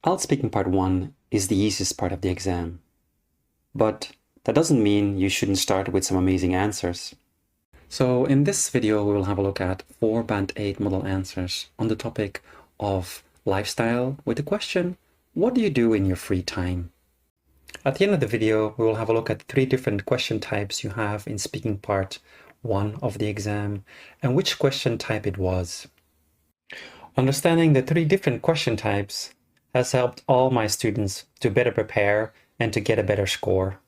IELTS Speaking Part 1 is the easiest part of the exam, but that doesn't mean you shouldn't start with some amazing answers. So in this video, we will have a look at 4 Band 8 model answers on the topic of lifestyle with the question, what do you do in your free time? At the end of the video, we will have a look at 3 different question types you have in Speaking Part 1 of the exam and which question type it was. Understanding the 3 different question types has helped all my students to better prepare and to get a better score.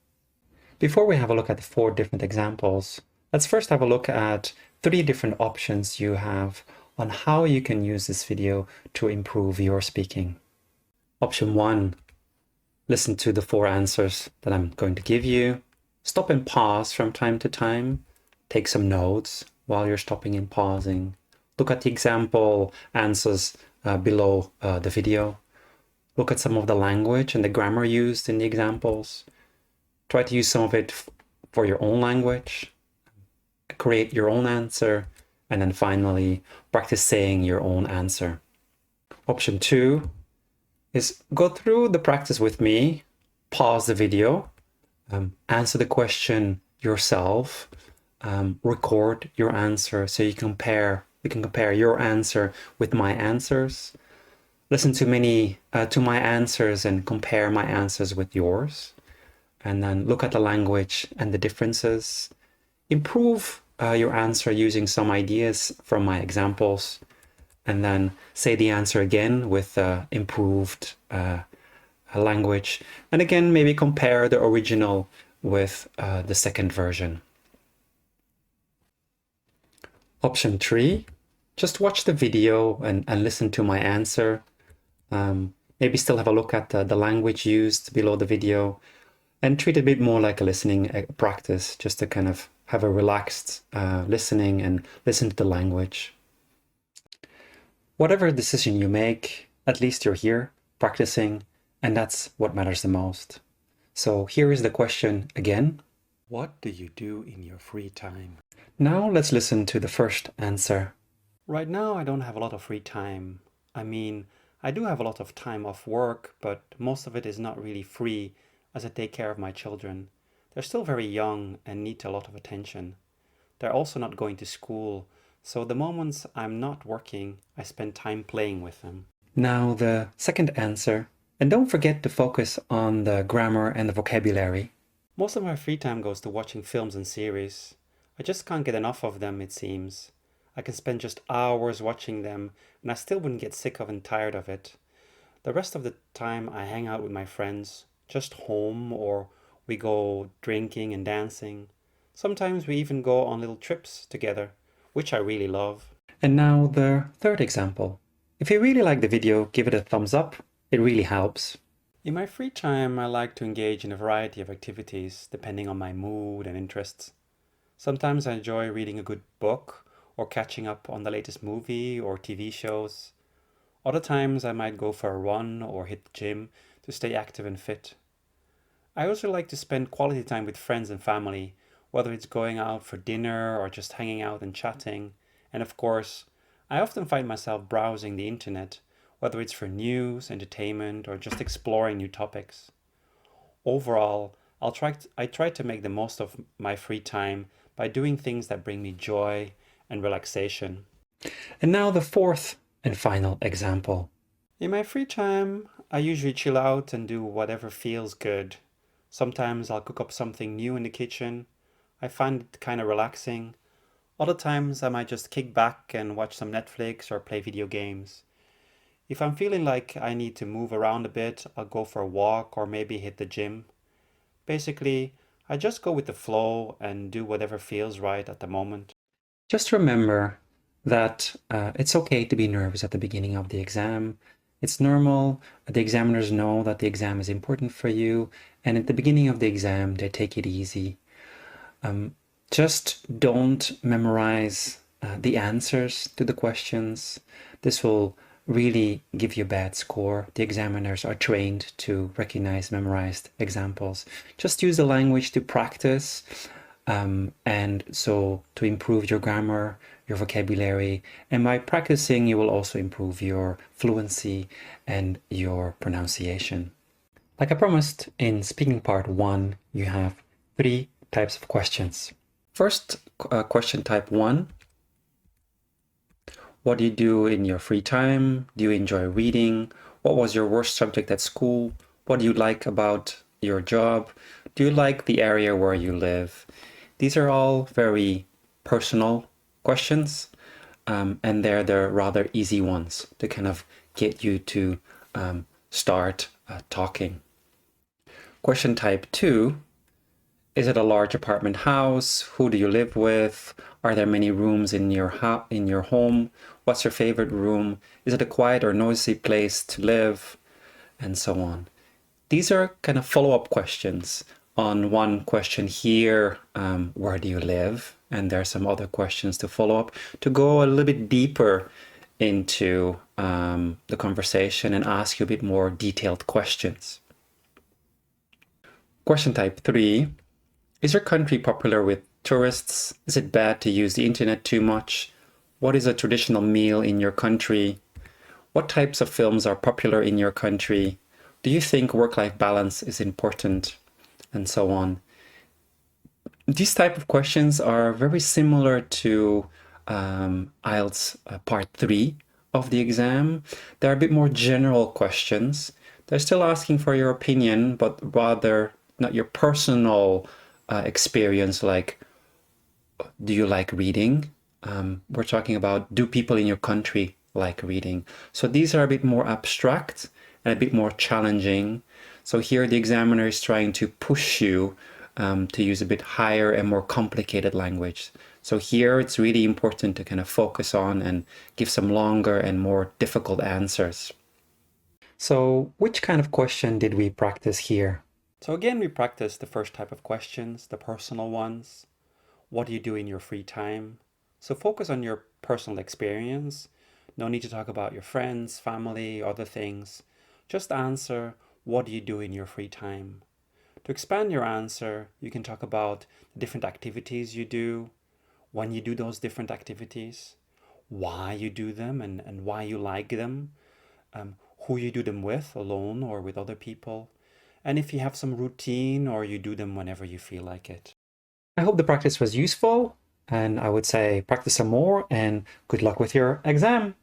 Before we have a look at the 4 different examples, let's first have a look at 3 different options you have on how you can use this video to improve your speaking. Option 1, listen to the 4 answers that I'm going to give you. Stop and pause from time to time. Take some notes while you're stopping and pausing. Look at the example answers below the video. Look at some of the language and the grammar used in the examples. Try to use some of it for your own language. Create your own answer. And then finally, practice saying your own answer. Option 2 is go through the practice with me. Pause the video. Answer the question yourself. Record your answer so you can compare your answer with my answers. Listen to my answers and compare my answers with yours. And then look at the language and the differences. Improve your answer using some ideas from my examples. And then say the answer again with improved language. And again, maybe compare the original with the second version. Option 3, just watch the video and listen to my answer. Maybe still have a look at the language used below the video and treat it a bit more like a listening practice, just to kind of have a relaxed listening and listen to the language. Whatever decision you make, at least you're here practicing, and that's what matters the most. So here is the question again. What do you do in your free time? Now let's listen to the first answer. Right now I don't have a lot of free time. I mean, I do have a lot of time off work, but most of it is not really free as I take care of my children. They're still very young and need a lot of attention. They're also not going to school, so the moments I'm not working, I spend time playing with them. Now the second answer, and don't forget to focus on the grammar and the vocabulary. Most of my free time goes to watching films and series. I just can't get enough of them, it seems. I can spend just hours watching them and I still wouldn't get sick of and tired of it. The rest of the time I hang out with my friends, just home, or we go drinking and dancing. Sometimes we even go on little trips together, which I really love. And now the third example. If you really like the video, give it a thumbs up. It really helps. In my free time, I like to engage in a variety of activities depending on my mood and interests. Sometimes I enjoy reading a good book or catching up on the latest movie or TV shows. Other times I might go for a run or hit the gym to stay active and fit. I also like to spend quality time with friends and family, whether it's going out for dinner or just hanging out and chatting. And of course, I often find myself browsing the internet, whether it's for news, entertainment, or just exploring new topics. Overall, I try to make the most of my free time by doing things that bring me joy and relaxation. And now the fourth and final example. In my free time, I usually chill out and do whatever feels good. Sometimes I'll cook up something new in the kitchen. I find it kind of relaxing. Other times I might just kick back and watch some Netflix or play video games. If I'm feeling like I need to move around a bit, I'll go for a walk or maybe hit the gym. Basically, I just go with the flow and do whatever feels right at the moment. Just remember that it's okay to be nervous at the beginning of the exam. It's normal. The examiners know that the exam is important for you. And at the beginning of the exam, they take it easy. Just don't memorize the answers to the questions. This will really give you a bad score. The examiners are trained to recognize memorized examples. Just use the language to practice and so to improve your grammar, your vocabulary, and by practicing, you will also improve your fluency and your pronunciation. Like I promised, in speaking part 1, you have 3 types of questions. First, question type 1. What do you do in your free time? Do you enjoy reading? What was your worst subject at school? What do you like about your job? Do you like the area where you live? These are all very personal questions, and they're the rather easy ones to kind of get you to start talking. Question type 2. Is it a large apartment house? Who do you live with? Are there many rooms in your home? What's your favorite room? Is it a quiet or noisy place to live? And so on. These are kind of follow-up questions on one question here, where do you live? And there are some other questions to follow up to go a little bit deeper into the conversation and ask you a bit more detailed questions. Question type 3. Is your country popular with tourists? Is it bad to use the internet too much? What is a traditional meal in your country? What types of films are popular in your country? Do you think work-life balance is important? And so on. These type of questions are very similar to IELTS part 3 of the exam. They're a bit more general questions. They're still asking for your opinion, but rather not your personal experience, like, do you like reading? We're talking about, do people in your country like reading? So these are a bit more abstract and a bit more challenging. So here the examiner is trying to push you to use a bit higher and more complicated language. So here it's really important to kind of focus on and give some longer and more difficult answers. So which kind of question did we practice here? So again, we practiced the first type of questions, the personal ones. What do you do in your free time? So focus on your personal experience. No need to talk about your friends, family, other things. Just answer, what do you do in your free time? To expand your answer, you can talk about the different activities you do, when you do those different activities, why you do them and why you like them, who you do them with, alone or with other people, and if you have some routine or you do them whenever you feel like it. I hope the practice was useful, and I would say practice some more and good luck with your exam.